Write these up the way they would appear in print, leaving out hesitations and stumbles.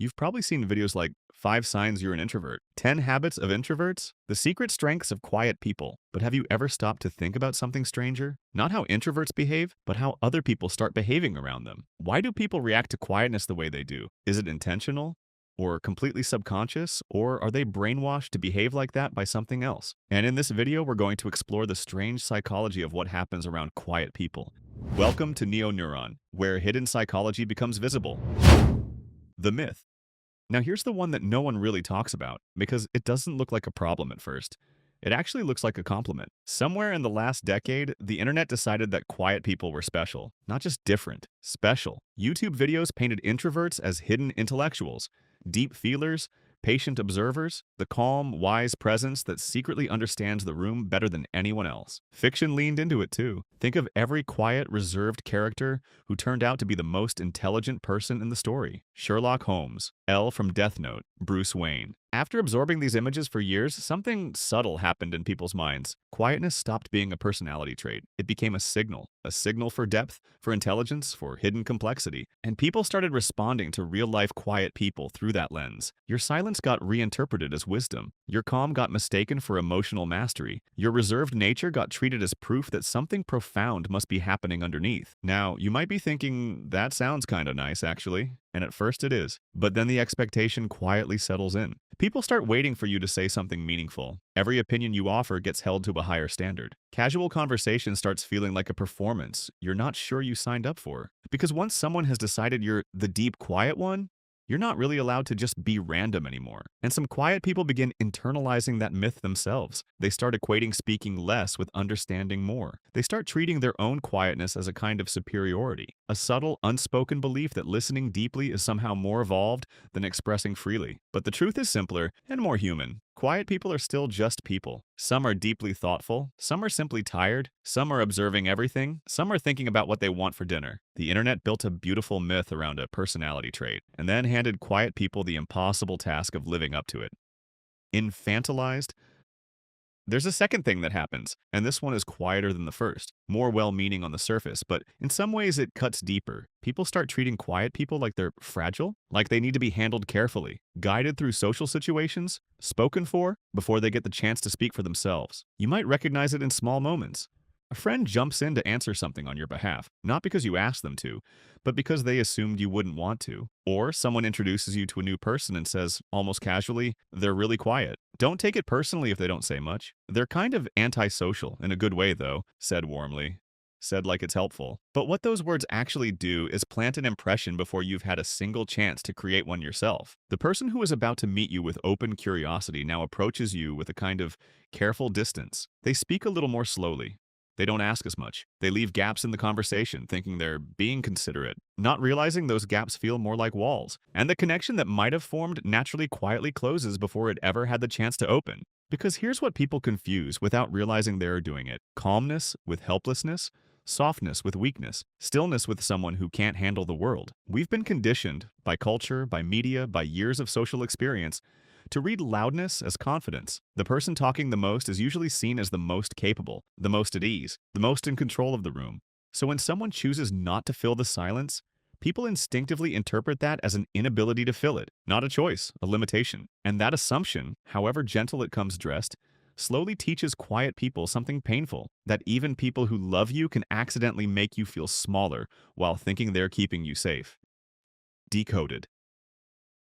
You've probably seen videos like 5 Signs You're an Introvert, 10 Habits of Introverts, The Secret Strengths of Quiet People. But have you ever stopped to think about something stranger? Not how introverts behave, but how other people start behaving around them. Why do people react to quietness the way they do? Is it intentional? Or completely subconscious? Or are they brainwashed to behave like that by something else? And in this video, we're going to explore the strange psychology of what happens around quiet people. Welcome to Neo Neuron, where hidden psychology becomes visible. The myth. Now here's the one that no one really talks about, because it doesn't look like a problem at first. It actually looks like a compliment. Somewhere in the last decade, the internet decided that quiet people were special. Not just different, special. YouTube videos painted introverts as hidden intellectuals, deep feelers, patient observers, the calm, wise presence that secretly understands the room better than anyone else. Fiction leaned into it too. Think of every quiet, reserved character who turned out to be the most intelligent person in the story. Sherlock Holmes, L from Death Note, Bruce Wayne. After absorbing these images for years, something subtle happened in people's minds. Quietness stopped being a personality trait. It became a signal for depth, for intelligence, for hidden complexity. And people started responding to real-life quiet people through that lens. Your silence got reinterpreted as wisdom. Your calm got mistaken for emotional mastery. Your reserved nature got treated as proof that something profound must be happening underneath. Now, you might be thinking, that sounds kinda nice, actually. And at first it is. But then the expectation quietly settles in. People start waiting for you to say something meaningful. Every opinion you offer gets held to a higher standard. Casual conversation starts feeling like a performance you're not sure you signed up for. Because once someone has decided you're the deep, quiet one, you're not really allowed to just be random anymore. And some quiet people begin internalizing that myth themselves. They start equating speaking less with understanding more. They start treating their own quietness as a kind of superiority, a subtle, unspoken belief that listening deeply is somehow more evolved than expressing freely. But the truth is simpler and more human. Quiet people are still just people. Some are deeply thoughtful, some are simply tired, some are observing everything, some are thinking about what they want for dinner. The internet built a beautiful myth around a personality trait, and then handed quiet people the impossible task of living up to it. Infantilized. There's a second thing that happens, and this one is quieter than the first, more well-meaning on the surface, but in some ways it cuts deeper. People start treating quiet people like they're fragile, like they need to be handled carefully, guided through social situations, spoken for, before they get the chance to speak for themselves. You might recognize it in small moments. A friend jumps in to answer something on your behalf, not because you asked them to, but because they assumed you wouldn't want to. Or someone introduces you to a new person and says, almost casually, they're really quiet. Don't take it personally if they don't say much. They're kind of antisocial, in a good way though, said warmly. Said like it's helpful. But what those words actually do is plant an impression before you've had a single chance to create one yourself. The person who is about to meet you with open curiosity now approaches you with a kind of careful distance. They speak a little more slowly. They don't ask as much. They leave gaps in the conversation, thinking they're being considerate, not realizing those gaps feel more like walls. And the connection that might have formed naturally quietly closes before it ever had the chance to open. Because here's what people confuse without realizing they're doing it. Calmness with helplessness, softness with weakness, stillness with someone who can't handle the world. We've been conditioned by culture, by media, by years of social experience to read loudness as confidence. The person talking the most is usually seen as the most capable, the most at ease, the most in control of the room. So when someone chooses not to fill the silence, people instinctively interpret that as an inability to fill it, not a choice, a limitation. And that assumption, however gentle it comes dressed, slowly teaches quiet people something painful, that even people who love you can accidentally make you feel smaller while thinking they're keeping you safe. Decoded.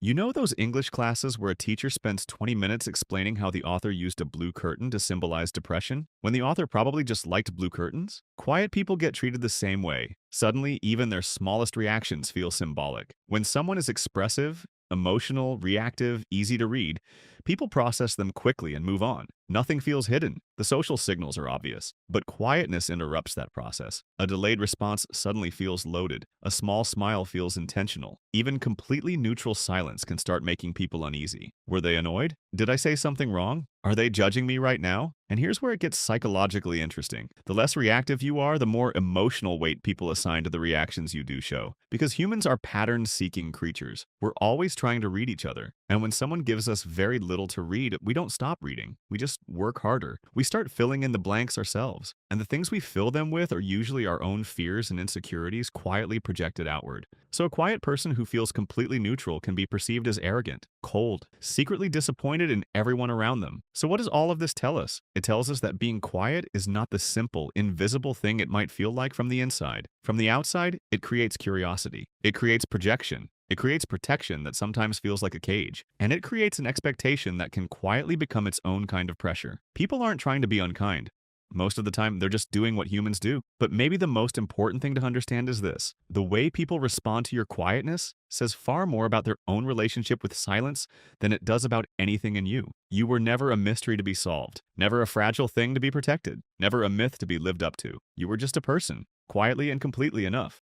You know those English classes where a teacher spends 20 minutes explaining how the author used a blue curtain to symbolize depression, when the author probably just liked blue curtains? Quiet people get treated the same way. Suddenly, even their smallest reactions feel symbolic. When someone is expressive, emotional, reactive, easy to read, people process them quickly and move on. Nothing feels hidden. The social signals are obvious. But quietness interrupts that process. A delayed response suddenly feels loaded. A small smile feels intentional. Even completely neutral silence can start making people uneasy. Were they annoyed? Did I say something wrong? Are they judging me right now? And here's where it gets psychologically interesting. The less reactive you are, the more emotional weight people assign to the reactions you do show. Because humans are pattern-seeking creatures. We're always trying to read each other. And when someone gives us very little little to read, we don't stop reading. We just work harder. We start filling in the blanks ourselves. And the things we fill them with are usually our own fears and insecurities quietly projected outward. So a quiet person who feels completely neutral can be perceived as arrogant, cold, secretly disappointed in everyone around them. So what does all of this tell us? It tells us that being quiet is not the simple, invisible thing it might feel like from the inside. From the outside, it creates curiosity. It creates projection. It creates protection that sometimes feels like a cage, and it creates an expectation that can quietly become its own kind of pressure. People aren't trying to be unkind. Most of the time, they're just doing what humans do. But maybe the most important thing to understand is this. The way people respond to your quietness says far more about their own relationship with silence than it does about anything in you. You were never a mystery to be solved, never a fragile thing to be protected, never a myth to be lived up to. You were just a person, quietly and completely enough.